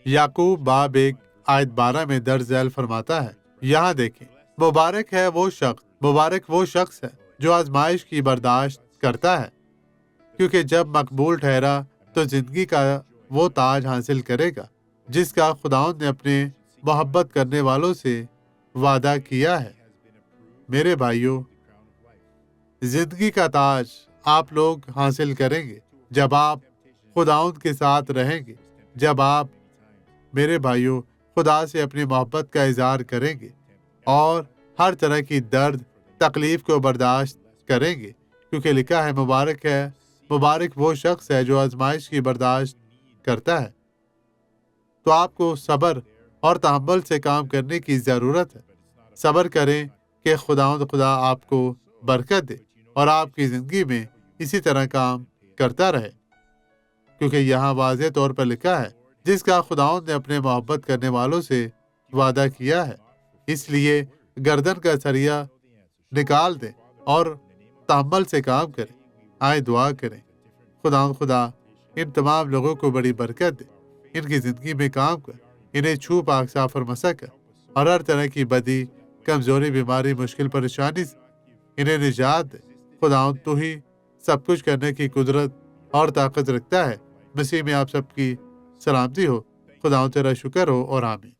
یعقوب باب 1 آیت 12 میں درج ذیل فرماتا ہے، یہاں دیکھیں، مبارک وہ شخص ہے جو آزمائش کی برداشت کرتا ہے، کیونکہ جب مقبول ٹھہرا تو زندگی کا وہ تاج حاصل کرے گا جس کا خداوند نے اپنے محبت کرنے والوں سے وعدہ کیا ہے۔ میرے بھائیوں، زندگی کا تاج آپ لوگ حاصل کریں گے جب آپ خداوند کے ساتھ رہیں گے، جب آپ، میرے بھائیوں، خدا سے اپنی محبت کا اظہار کریں گے اور ہر طرح کی درد تکلیف کو برداشت کریں گے، کیونکہ لکھا ہے مبارک وہ شخص ہے جو آزمائش کی برداشت کرتا ہے۔ تو آپ کو صبر اور تحمل سے کام کرنے کی ضرورت ہے۔ صبر کریں کہ خدا آپ کو برکت دے اور آپ کی زندگی میں اسی طرح کام کرتا رہے، کیونکہ یہاں واضح طور پر لکھا ہے جس کا خداوند نے اپنے محبت کرنے والوں سے وعدہ کیا ہے۔ اس لیے گردن کا سریا نکال دیں اور تحمل سے کام کریں۔ آئے دعا کریں، خدا ان تمام لوگوں کو بڑی برکت دے، ان کی زندگی میں کام کر، انہیں چھو پاک صاف اور مسح کر، اور ہر طرح کی بدی، کمزوری، بیماری، مشکل، پریشانی سے انہیں نجات دے۔ خداوند تو ہی سب کچھ کرنے کی قدرت اور طاقت رکھتا ہے۔ مسیح میں آپ سب کی سلامتی ہو۔ خداوند تیرا شکر ہو اور آمین۔